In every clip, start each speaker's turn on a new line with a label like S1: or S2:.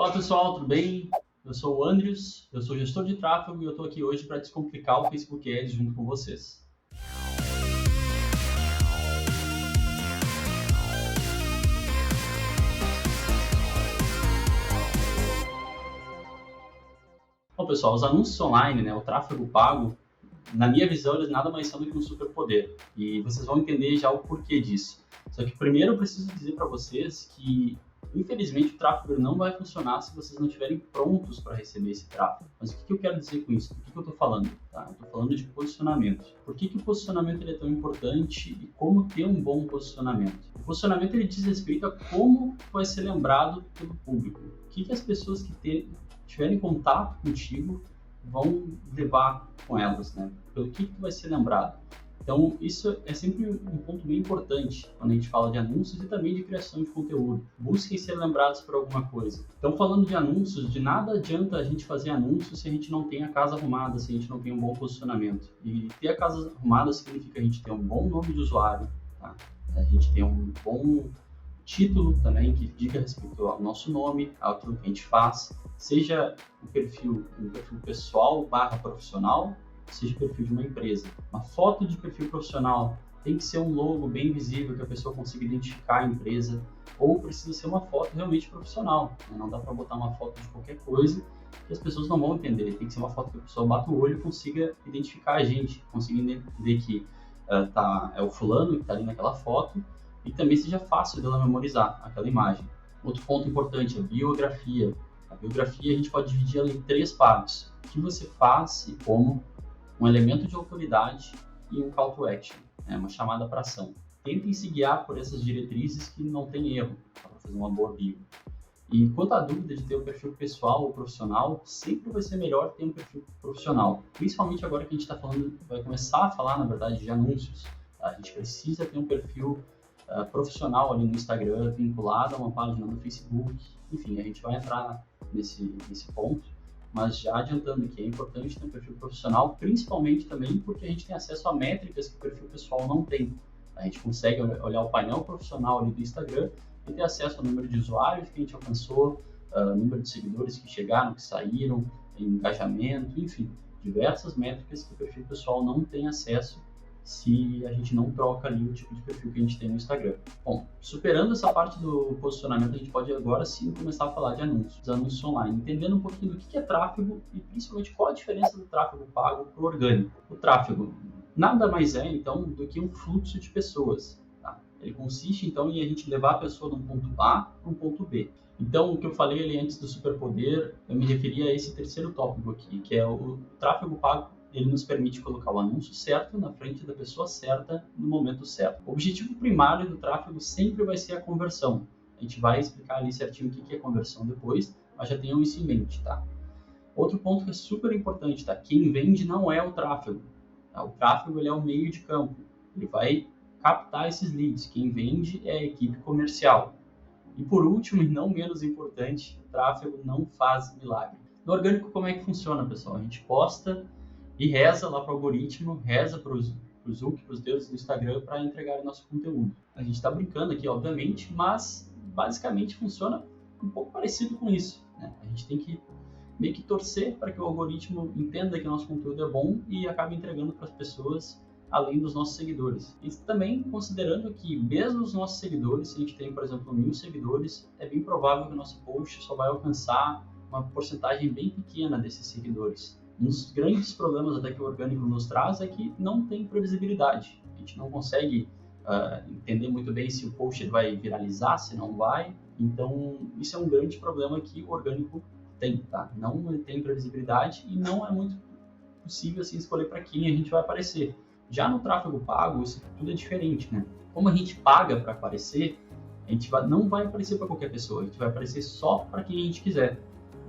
S1: Fala pessoal, tudo bem? Eu sou o Andrius, eu sou gestor de tráfego e eu estou aqui hoje para descomplicar o Facebook Ads junto com vocês. Bom pessoal, os anúncios online, o tráfego pago, na minha visão, eles nada mais são do que um superpoder. E vocês vão entender já o porquê disso. Só que primeiro eu preciso dizer para vocês que infelizmente, o tráfego não vai funcionar se vocês não estiverem prontos para receber esse tráfego. Mas o que eu quero dizer com isso? Do que eu estou falando? Eu estou falando de posicionamento. Por que o posicionamento ele é tão importante e como ter um bom posicionamento? O posicionamento ele diz respeito a como vai ser lembrado pelo público. O que as pessoas que tiverem contato contigo vão levar com elas, Pelo que tu vai ser lembrado. Então, isso é sempre um ponto bem importante quando a gente fala de anúncios e também de criação de conteúdo. Busquem ser lembrados por alguma coisa. Então, falando de anúncios, de nada adianta a gente fazer anúncios se a gente não tem a casa arrumada, se a gente não tem um bom posicionamento. E ter a casa arrumada significa a gente ter um bom nome de usuário, tá? A gente ter um bom título também que diga respeito ao nosso nome, aquilo que a gente faz, seja um perfil pessoal / profissional, seja perfil de uma empresa. Uma foto de perfil profissional tem que ser um logo bem visível que a pessoa consiga identificar a empresa, ou precisa ser uma foto realmente profissional. Não dá para botar uma foto de qualquer coisa que as pessoas não vão entender. Tem que ser uma foto que a pessoa bata o olho e consiga identificar a gente, consiga entender que é o fulano que está ali naquela foto e também seja fácil dela memorizar aquela imagem. Outro ponto importante é a biografia. A biografia a gente pode dividir ela em 3 partes. O que você faz e como, um elemento de autoridade e um call to action, uma chamada para ação. Tentem se guiar por essas diretrizes que não tem erro para fazer uma boa bio. E quanto à dúvida de ter um perfil pessoal ou profissional, sempre vai ser melhor ter um perfil profissional. Principalmente agora que a gente vai começar a falar, na verdade, de anúncios. Tá? A gente precisa ter um perfil profissional ali no Instagram, vinculado a uma página no Facebook. Enfim, a gente vai entrar nesse ponto. Mas já adiantando que é importante ter um perfil profissional, principalmente também porque a gente tem acesso a métricas que o perfil pessoal não tem. A gente consegue olhar o painel profissional ali do Instagram e ter acesso ao número de usuários que a gente alcançou, número de seguidores que chegaram, que saíram, engajamento, enfim, diversas métricas que o perfil pessoal não tem acesso se a gente não troca ali o tipo de perfil que a gente tem no Instagram. Bom, superando essa parte do posicionamento, a gente pode agora sim começar a falar de anúncios online, entendendo um pouquinho do que é tráfego e principalmente qual a diferença do tráfego pago para o orgânico. O tráfego nada mais é, então, do que um fluxo de pessoas. Tá? Ele consiste, então, em a gente levar a pessoa de um ponto A para um ponto B. Então, o que eu falei ali antes do superpoder, eu me referi a esse terceiro tópico aqui, que é o tráfego pago. Ele nos permite colocar o anúncio certo na frente da pessoa certa no momento certo. O objetivo primário do tráfego sempre vai ser a conversão. A gente vai explicar ali certinho o que é conversão depois, mas já tenham isso em mente, tá? Outro ponto que é super importante, tá? Quem vende não é o tráfego. Tá? O tráfego ele é o meio de campo. Ele vai captar esses leads. Quem vende é a equipe comercial. E por último, e não menos importante, o tráfego não faz milagre. No orgânico, como é que funciona, pessoal? A gente posta e reza lá para o algoritmo, reza para os deuses do Instagram para entregar o nosso conteúdo. A gente está brincando aqui, obviamente, mas basicamente funciona um pouco parecido com isso. A gente tem que meio que torcer para que o algoritmo entenda que o nosso conteúdo é bom e acabe entregando para as pessoas além dos nossos seguidores. E também considerando que mesmo os nossos seguidores, se a gente tem, por exemplo, 1000 seguidores, é bem provável que o nosso post só vai alcançar uma porcentagem bem pequena desses seguidores. Um dos grandes problemas até que o orgânico nos traz é que não tem previsibilidade. A gente não consegue entender muito bem se o post vai viralizar, se não vai. Então, isso é um grande problema que o orgânico tem, tá? Não tem previsibilidade e não é muito possível assim, escolher para quem a gente vai aparecer. Já no tráfego pago, isso tudo é diferente, Como a gente paga para aparecer, a gente não vai aparecer para qualquer pessoa, a gente vai aparecer só para quem a gente quiser.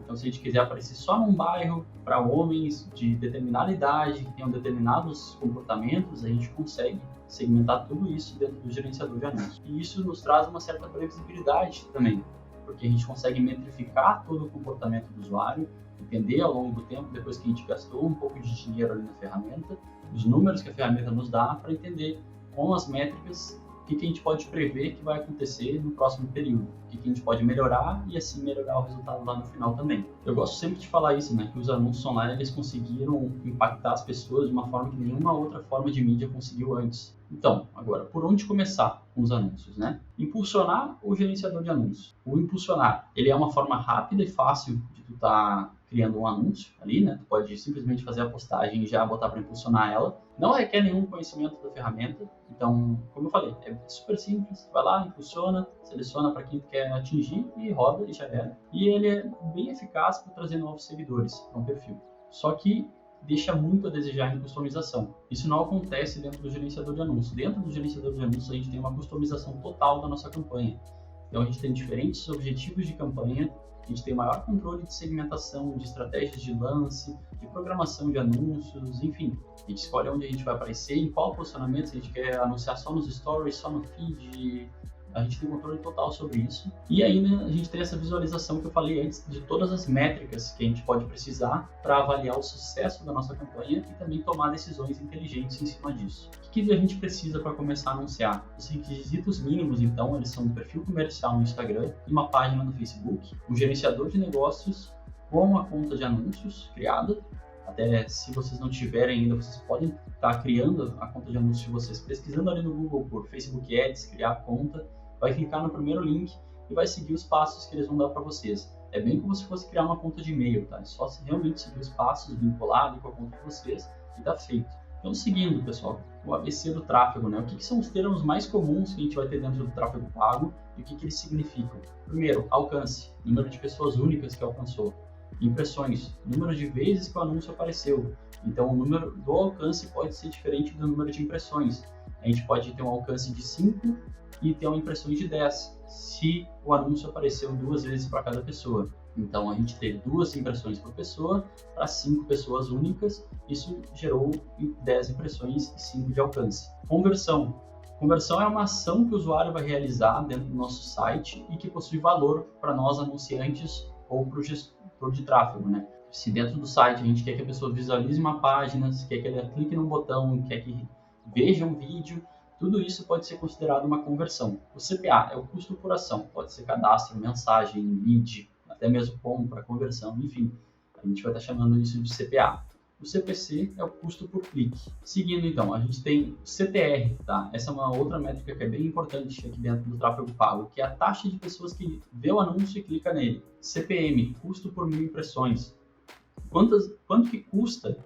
S1: Então, se a gente quiser aparecer só num bairro, para homens de determinada idade, que tenham determinados comportamentos, a gente consegue segmentar tudo isso dentro do gerenciador de anúncios. E isso nos traz uma certa previsibilidade também, porque a gente consegue metrificar todo o comportamento do usuário, entender ao longo do tempo, depois que a gente gastou um pouco de dinheiro ali na ferramenta, os números que a ferramenta nos dá para entender com as métricas o que a gente pode prever que vai acontecer no próximo período, o que a gente pode melhorar e assim melhorar o resultado lá no final também. Eu gosto sempre de falar isso, né, que os anúncios online eles conseguiram impactar as pessoas de uma forma que nenhuma outra forma de mídia conseguiu antes. Então, agora, por onde começar com os anúncios, né? Impulsionar o gerenciador de anúncios. O impulsionar, ele é uma forma rápida e fácil de tu estar criando um anúncio ali, né? Tu pode simplesmente fazer a postagem e já botar para impulsionar ela. Não requer nenhum conhecimento da ferramenta. Então, como eu falei, é super simples. Vai lá, impulsiona, seleciona para quem tu quer atingir e roda e já era. E ele é bem eficaz para trazer novos seguidores para um perfil. Só que deixa muito a desejar em customização. Isso não acontece dentro do gerenciador de anúncios. Dentro do gerenciador de anúncios, a gente tem uma customização total da nossa campanha. Então, a gente tem diferentes objetivos de campanha, a gente tem maior controle de segmentação, de estratégias de lance, de programação de anúncios, enfim. A gente escolhe onde a gente vai aparecer, em qual posicionamento, se a gente quer anunciar só nos stories, só no feed. A gente tem controle total sobre isso. E ainda a gente tem essa visualização que eu falei antes de todas as métricas que a gente pode precisar para avaliar o sucesso da nossa campanha e também tomar decisões inteligentes em cima disso. O que a gente precisa para começar a anunciar? Os requisitos mínimos, então, eles são um perfil comercial no Instagram e uma página no Facebook, um gerenciador de negócios com uma conta de anúncios criada. Até se vocês não tiverem ainda, vocês podem estar criando a conta de anúncios de vocês, pesquisando ali no Google por Facebook Ads, criar a conta, vai clicar no primeiro link e vai seguir os passos que eles vão dar para vocês. É bem como se fosse criar uma conta de e-mail, tá? É só realmente seguir os passos vinculados com a conta de vocês e tá feito. Então, seguindo, pessoal, o ABC do tráfego, né? O que são os termos mais comuns que a gente vai ter dentro do tráfego pago e o que eles significam? Primeiro, alcance, número de pessoas únicas que alcançou. Impressões, número de vezes que o anúncio apareceu. Então, o número do alcance pode ser diferente do número de impressões. A gente pode ter um alcance de 5 e ter uma impressão de 10, se o anúncio apareceu 2 vezes para cada pessoa. Então, a gente teve 2 impressões por pessoa para 5 pessoas únicas, isso gerou 10 impressões e 5 de alcance. Conversão. Conversão é uma ação que o usuário vai realizar dentro do nosso site e que possui valor para nós anunciantes ou para o gestor de tráfego, né? Se dentro do site a gente quer que a pessoa visualize uma página, se quer que ela clique num botão, quer que veja um vídeo, tudo isso pode ser considerado uma conversão. O CPA é o custo por ação, pode ser cadastro, mensagem, lead, até mesmo compra, conversão, enfim. A gente vai estar chamando isso de CPA. O CPC é o custo por clique. Seguindo então, a gente tem o CTR, tá? Essa é uma outra métrica que é bem importante aqui dentro do tráfego pago, que é a taxa de pessoas que vê o anúncio e clica nele. CPM, custo por 1000 impressões. Quanto que custa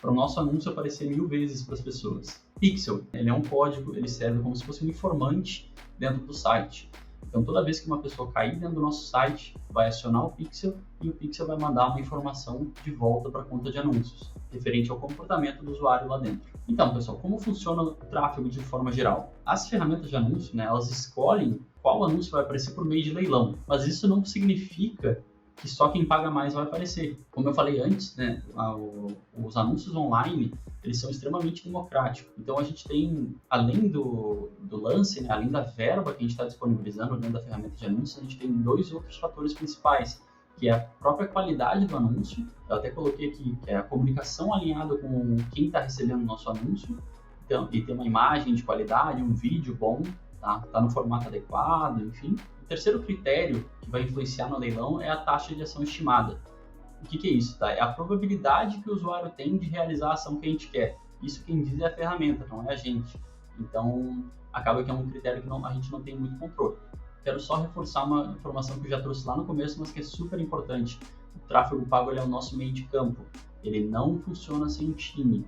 S1: para o nosso anúncio aparecer 1000 vezes para as pessoas? Pixel, ele é um código, ele serve como se fosse um informante dentro do site. Então, toda vez que uma pessoa cair dentro do nosso site, vai acionar o Pixel e o Pixel vai mandar uma informação de volta para a conta de anúncios, referente ao comportamento do usuário lá dentro. Então, pessoal, como funciona o tráfego de forma geral? As ferramentas de anúncio, né, elas escolhem qual anúncio vai aparecer por meio de leilão, mas isso não significa que só quem paga mais vai aparecer. Como eu falei antes, né, os anúncios online, eles são extremamente democráticos. Então, a gente tem, além do lance, né, além da verba que a gente está disponibilizando dentro da ferramenta de anúncios, a gente tem 2 outros fatores principais, que é a própria qualidade do anúncio. Eu até coloquei aqui, que é a comunicação alinhada com quem está recebendo o nosso anúncio, então, e ter uma imagem de qualidade, um vídeo bom, tá no formato adequado, enfim. O terceiro critério que vai influenciar no leilão é a taxa de ação estimada. O que é isso? Tá? É a probabilidade que o usuário tem de realizar a ação que a gente quer. Isso quem diz é a ferramenta, não é a gente. Então, acaba que é um critério que a gente não tem muito controle. Quero só reforçar uma informação que eu já trouxe lá no começo, mas que é super importante. O tráfego pago ele é o nosso meio de campo. Ele não funciona sem um time.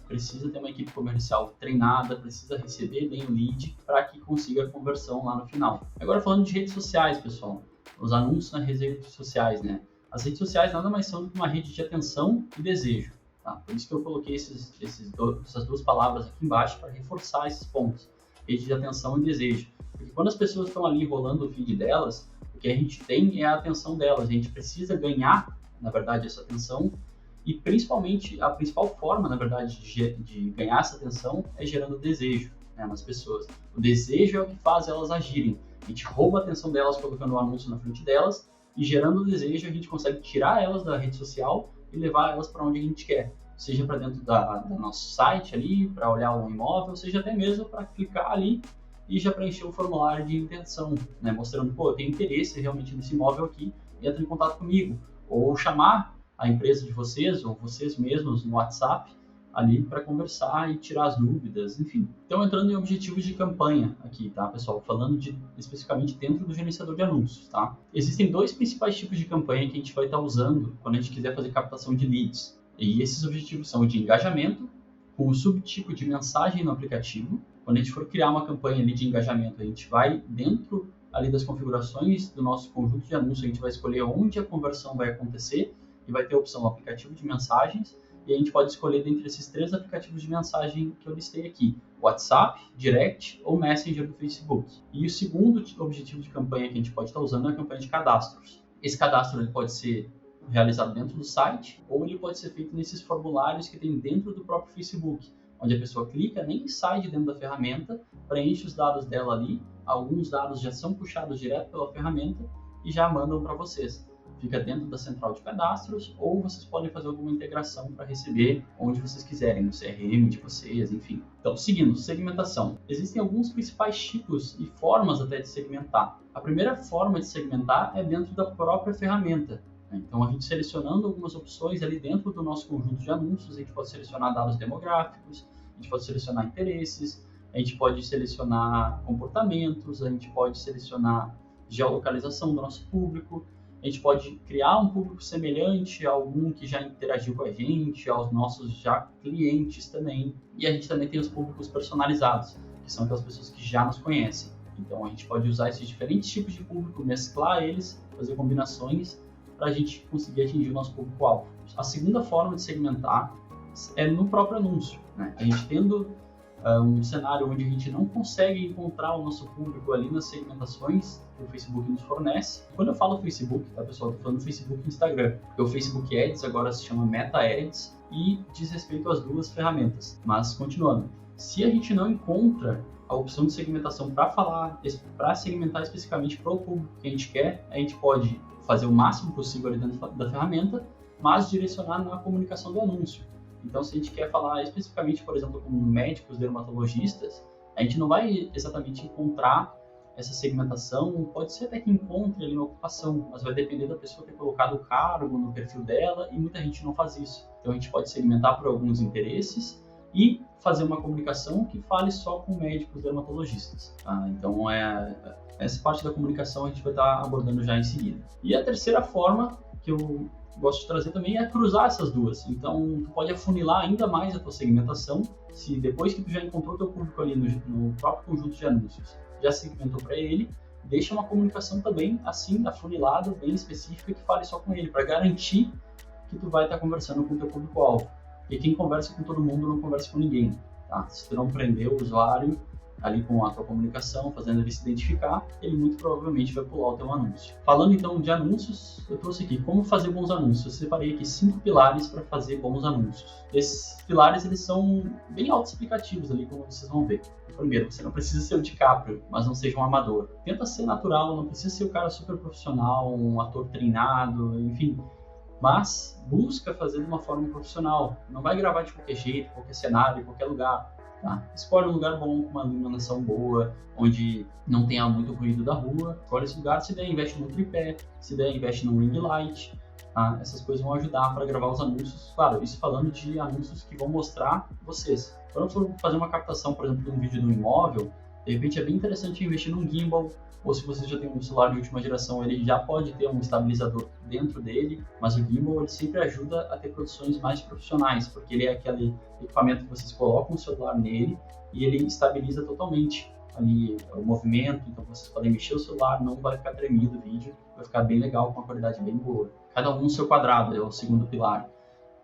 S1: Precisa ter uma equipe comercial treinada, precisa receber bem o lead para que consiga a conversão lá no final. Agora falando de redes sociais, pessoal, os anúncios nas redes sociais, né? As redes sociais nada mais são do que uma rede de atenção e desejo, tá? Por isso que eu coloquei essas 2 palavras aqui embaixo para reforçar esses pontos, rede de atenção e desejo. Porque quando as pessoas estão ali rolando o feed delas, o que a gente tem é a atenção delas, a gente precisa ganhar, na verdade, essa atenção. E principalmente, a principal forma, na verdade, de ganhar essa atenção é gerando desejo, né, nas pessoas. O desejo é o que faz elas agirem. A gente rouba a atenção delas colocando o anúncio na frente delas e gerando o desejo a gente consegue tirar elas da rede social e levar elas para onde a gente quer. Seja para dentro do nosso site ali, para olhar um imóvel, seja até mesmo para clicar ali e já preencher o formulário de intenção, né, mostrando, eu tenho interesse realmente nesse imóvel aqui, entra em contato comigo, ou chamar a empresa de vocês, ou vocês mesmos no WhatsApp, ali para conversar e tirar as dúvidas, enfim. Então, entrando em objetivos de campanha aqui, tá, pessoal? Falando especificamente dentro do gerenciador de anúncios, tá? Existem 2 principais tipos de campanha que a gente vai estar usando quando a gente quiser fazer captação de leads. E esses objetivos são o de engajamento, com o subtipo de mensagem no aplicativo. Quando a gente for criar uma campanha ali de engajamento, a gente vai dentro ali das configurações do nosso conjunto de anúncios, a gente vai escolher onde a conversão vai acontecer e vai ter a opção aplicativo de mensagens. E a gente pode escolher dentre esses 3 aplicativos de mensagem que eu listei aqui: WhatsApp, Direct ou Messenger do Facebook. E o segundo objetivo de campanha que a gente pode estar usando é a campanha de cadastros. Esse cadastro ele pode ser realizado dentro do site ou ele pode ser feito nesses formulários que tem dentro do próprio Facebook, onde a pessoa clica, nem sai de dentro da ferramenta, preenche os dados dela ali, alguns dados já são puxados direto pela ferramenta e já mandam para vocês. Fica dentro da central de cadastros, ou vocês podem fazer alguma integração para receber onde vocês quiserem, no CRM de vocês, enfim. Então, seguindo, segmentação. Existem alguns principais tipos e formas até de segmentar. A primeira forma de segmentar é dentro da própria ferramenta. Então, a gente selecionando algumas opções ali dentro do nosso conjunto de anúncios, a gente pode selecionar dados demográficos, a gente pode selecionar interesses, a gente pode selecionar comportamentos, a gente pode selecionar geolocalização do nosso público, a gente pode criar um público semelhante a algum que já interagiu com a gente, aos nossos já clientes também. E a gente também tem os públicos personalizados, que são aquelas pessoas que já nos conhecem. Então, a gente pode usar esses diferentes tipos de público, mesclar eles, fazer combinações para a gente conseguir atingir o nosso público-alvo. A segunda forma de segmentar é no próprio anúncio, né? A gente tendo um cenário onde a gente não consegue encontrar o nosso público ali nas segmentações que o Facebook nos fornece. Quando eu falo Facebook, tá, pessoal, eu tô falando Facebook e Instagram, porque o Facebook Ads agora se chama Meta Ads e diz respeito às 2 ferramentas. Mas, continuando, se a gente não encontra a opção de segmentação para segmentar especificamente para o público que a gente quer, a gente pode fazer o máximo possível ali dentro da ferramenta, mas direcionar na comunicação do anúncio. Então, se a gente quer falar especificamente, por exemplo, com médicos dermatologistas, a gente não vai exatamente encontrar essa segmentação, pode ser até que encontre ali na ocupação, mas vai depender da pessoa ter colocado o cargo no perfil dela e muita gente não faz isso. Então, a gente pode segmentar por alguns interesses e fazer uma comunicação que fale só com médicos dermatologistas. Tá? Então, essa parte da comunicação a gente vai estar abordando já em seguida. E a terceira forma que eu gosto de trazer também é cruzar essas 2. Então, tu pode afunilar ainda mais a tua segmentação, se depois que tu já encontrou teu público ali no próprio conjunto de anúncios, já segmentou para ele, deixa uma comunicação também assim, afunilada, bem específica, que fale só com ele, para garantir que tu vai estar conversando com o teu público-alvo. E quem conversa com todo mundo não conversa com ninguém, tá? Se tu não prender o usuário ali com a tua comunicação, fazendo ele se identificar, ele muito provavelmente vai pular o teu anúncio. Falando então de anúncios, eu trouxe aqui como fazer bons anúncios. Eu separei aqui 5 pilares para fazer bons anúncios. Esses pilares eles são bem autoexplicativos ali, como vocês vão ver. Primeiro, você não precisa ser o DiCaprio, mas não seja um amador. Tenta ser natural, não precisa ser o cara super profissional, um ator treinado, enfim. Mas busca fazer de uma forma profissional. Não vai gravar de qualquer jeito, qualquer cenário, qualquer lugar. Tá? Escolhe um lugar bom, com uma iluminação boa, onde não tenha muito ruído da rua. Escolhe esse lugar, se der, investe num tripé, se der, investe num ring light. Tá? Essas coisas vão ajudar para gravar os anúncios. Claro, isso falando de anúncios que vão mostrar vocês. Quando for fazer uma captação, por exemplo, de um vídeo do imóvel, de repente é bem interessante investir num gimbal, ou se você já tem um celular de última geração, ele já pode ter um estabilizador dentro dele, mas o gimbal ele sempre ajuda a ter produções mais profissionais, porque ele é aquele equipamento que vocês colocam o celular nele e ele estabiliza totalmente ali o movimento, então vocês podem mexer o celular, não vai ficar tremido o vídeo, vai ficar bem legal, com uma qualidade bem boa. Cada um no seu quadrado, é o segundo pilar.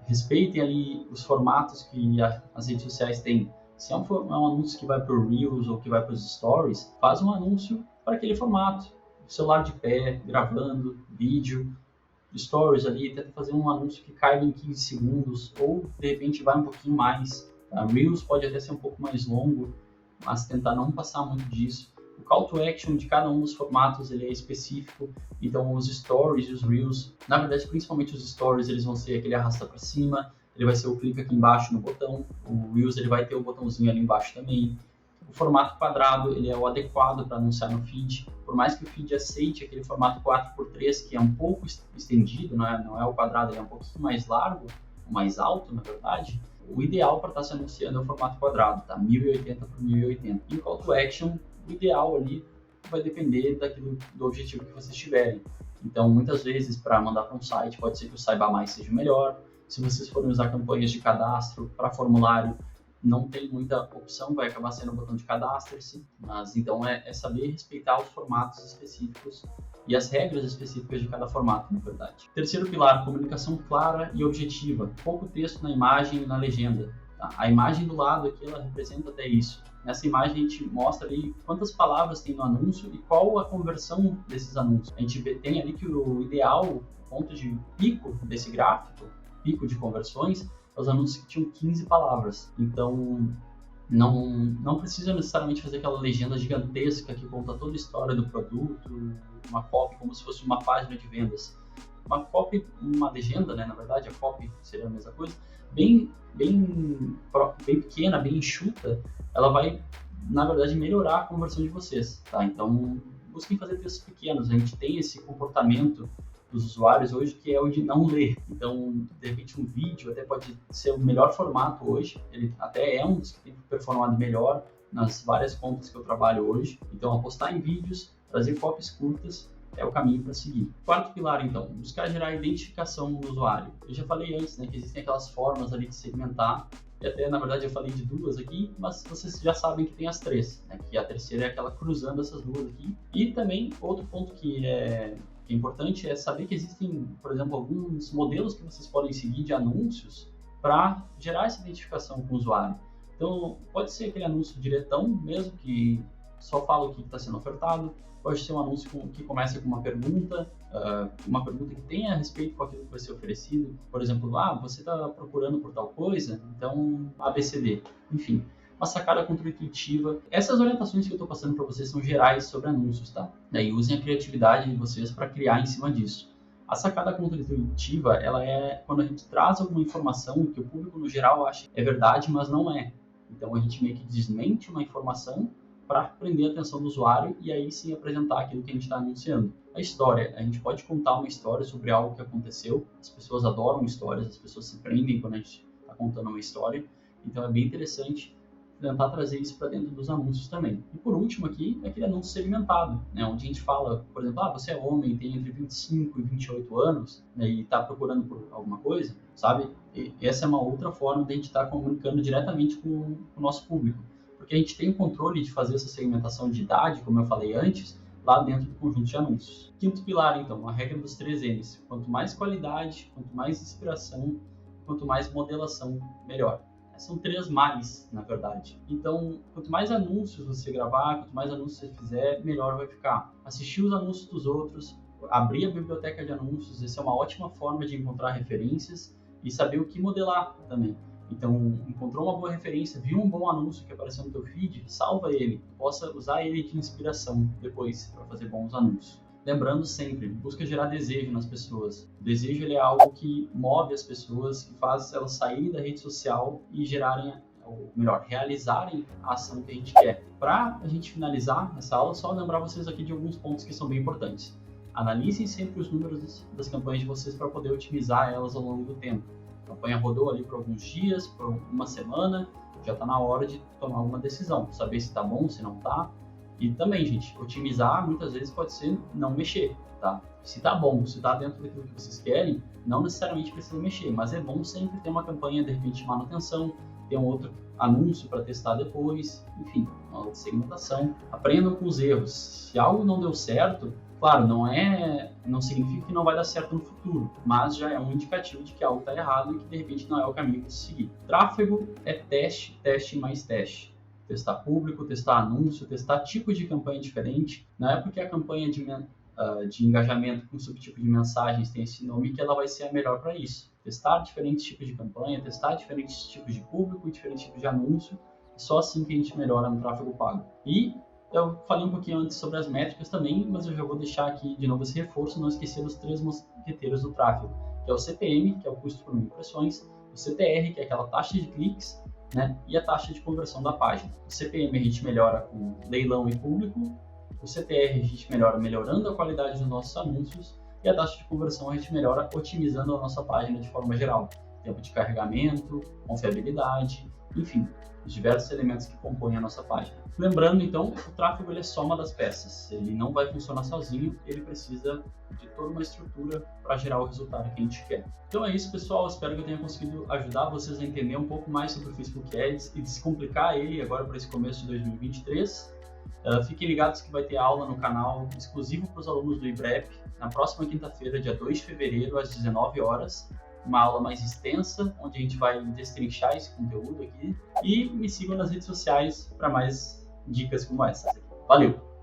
S1: Respeitem ali os formatos que as redes sociais têm. Se é um anúncio que vai para o Reels ou que vai para os Stories, faz um anúncio para aquele formato. Celular de pé, gravando, vídeo, Stories ali, tenta fazer um anúncio que caiba em 15 segundos ou de repente vai um pouquinho mais. Tá? Reels pode até ser um pouco mais longo, mas tentar não passar muito disso. O call to action de cada um dos formatos ele é específico, então os Stories e os Reels, na verdade principalmente os Stories, eles vão ser aquele arrasta para cima, ele vai ser o clique aqui embaixo no botão, o Reels ele vai ter o botãozinho ali embaixo também. O formato quadrado ele é o adequado para anunciar no feed. Por mais que o feed aceite aquele formato 4x3, que é um pouco estendido, não é o quadrado, ele é um pouquinho mais largo, mais alto, na verdade, o ideal para estar se anunciando é o formato quadrado, tá? 1080 por 1080. E o call to action, o ideal ali vai depender do objetivo que vocês tiverem. Então, muitas vezes, para mandar para um site, pode ser que o Saiba Mais seja melhor. Se vocês forem usar campanhas de cadastro para formulário, não tem muita opção, vai acabar sendo o botão de cadastre-se, mas então é saber respeitar os formatos específicos e as regras específicas de cada formato, na verdade. Terceiro pilar, comunicação clara e objetiva. Pouco texto na imagem e na legenda. Tá? A imagem do lado aqui, ela representa até isso. Nessa imagem a gente mostra ali quantas palavras tem no anúncio e qual a conversão desses anúncios. A gente tem ali que o ideal, o ponto de pico desse gráfico, pico de conversões, os anúncios que tinham 15 palavras. Então, não precisa necessariamente fazer aquela legenda gigantesca que conta toda a história do produto, uma copy como se fosse uma página de vendas. Uma copy, uma legenda, né? Na verdade, a copy seria a mesma coisa, bem pequena, bem enxuta, ela vai, na verdade, melhorar a conversão de vocês, tá? Então, busquem fazer textos pequenos. A gente tem esse comportamento dos usuários hoje, que é o de não ler. Então, de repente, um vídeo até pode ser o melhor formato hoje. Ele até é um dos que tem performado melhor nas várias contas que eu trabalho hoje. Então, apostar em vídeos, trazer copies curtas é o caminho para seguir. Quarto pilar, então, buscar gerar identificação no usuário. Eu já falei antes, né, que existem aquelas formas ali de segmentar. E até, na verdade, eu falei de duas aqui, mas vocês já sabem que tem as três, né, que a terceira é aquela cruzando essas duas aqui. E também, outro ponto que é importante é saber que existem, por exemplo, alguns modelos que vocês podem seguir de anúncios para gerar essa identificação com o usuário. Então, pode ser aquele anúncio diretão, mesmo que só fala o que está sendo ofertado, pode ser um anúncio que começa com uma pergunta que tenha a respeito com aquilo que vai ser oferecido. Por exemplo, você está procurando por tal coisa, então ABCD, enfim. Uma sacada contra-intuitiva. Essas orientações que eu estou passando para vocês são gerais sobre anúncios, tá? Daí usem a criatividade de vocês para criar em cima disso. A sacada contra-intuitiva, ela é quando a gente traz alguma informação que o público no geral acha é verdade, mas não é. Então a gente meio que desmente uma informação para prender a atenção do usuário e aí sim apresentar aquilo que a gente está anunciando. A história, a gente pode contar uma história sobre algo que aconteceu. As pessoas adoram histórias, as pessoas se prendem quando a gente está contando uma história. Então é bem interessante tentar trazer isso para dentro dos anúncios também. E por último aqui, é aquele anúncio segmentado, né, onde a gente fala, por exemplo, você é homem, tem entre 25 e 28 anos, né, e está procurando por alguma coisa, sabe? E essa é uma outra forma de a gente estar comunicando diretamente com o nosso público. Porque a gente tem o controle de fazer essa segmentação de idade, como eu falei antes, lá dentro do conjunto de anúncios. Quinto pilar, então, a regra dos 3 N's. Quanto mais qualidade, quanto mais inspiração, quanto mais modelação, melhor. São 3 mais, na verdade. Então, quanto mais anúncios você gravar, quanto mais anúncios você fizer, melhor vai ficar. Assistir os anúncios dos outros, abrir a biblioteca de anúncios, essa é uma ótima forma de encontrar referências e saber o que modelar também. Então, encontrou uma boa referência, viu um bom anúncio que apareceu no teu feed, salva ele, possa usar ele de inspiração depois para fazer bons anúncios. Lembrando sempre, busca gerar desejo nas pessoas. O desejo ele é algo que move as pessoas, que faz elas saírem da rede social e gerarem, ou melhor, realizarem a ação que a gente quer. Para a gente finalizar essa aula, só lembrar vocês aqui de alguns pontos que são bem importantes. Analisem sempre os números das campanhas de vocês para poder otimizar elas ao longo do tempo. A campanha rodou ali por alguns dias, por uma semana, já está na hora de tomar uma decisão, saber se está bom, se não está. E também, gente, otimizar muitas vezes pode ser não mexer, tá? Se tá bom, se tá dentro daquilo que vocês querem, não necessariamente precisa mexer, mas é bom sempre ter uma campanha, de repente, de manutenção, ter um outro anúncio para testar depois, enfim, uma outra segmentação. Aprendam com os erros. Se algo não deu certo, claro, não significa que não vai dar certo no futuro, mas já é um indicativo de que algo está errado e que, de repente, não é o caminho para se seguir. Tráfego é teste, teste e mais teste. Testar público, testar anúncio, testar tipo de campanha diferente. Não é porque a campanha de engajamento com subtipo de mensagens tem esse nome que ela vai ser a melhor para isso. Testar diferentes tipos de campanha, testar diferentes tipos de público, diferentes tipos de anúncio. É só assim que a gente melhora no tráfego pago. E eu falei um pouquinho antes sobre as métricas também, mas eu já vou deixar aqui de novo esse reforço, não esquecer os 3 mosqueteiros do tráfego, que é o CPM, que é o custo por mil impressões, o CTR, que é aquela taxa de cliques, né? E a taxa de conversão da página. O CPM a gente melhora com leilão e público, o CTR a gente melhora melhorando a qualidade dos nossos anúncios e a taxa de conversão a gente melhora otimizando a nossa página de forma geral. Tempo de carregamento, confiabilidade, enfim, os diversos elementos que compõem a nossa página. Lembrando, então, o tráfego ele é só uma das peças, ele não vai funcionar sozinho, ele precisa de toda uma estrutura para gerar o resultado que a gente quer. Então é isso, pessoal, espero que eu tenha conseguido ajudar vocês a entender um pouco mais sobre o Facebook Ads e descomplicar ele agora para esse começo de 2023. Fiquem ligados que vai ter aula no canal exclusivo para os alunos do IBREP na próxima quinta-feira, dia 2 de fevereiro, às 19 horas. Uma aula mais extensa, onde a gente vai destrinchar esse conteúdo aqui. E me sigam nas redes sociais para mais dicas como essas. Valeu!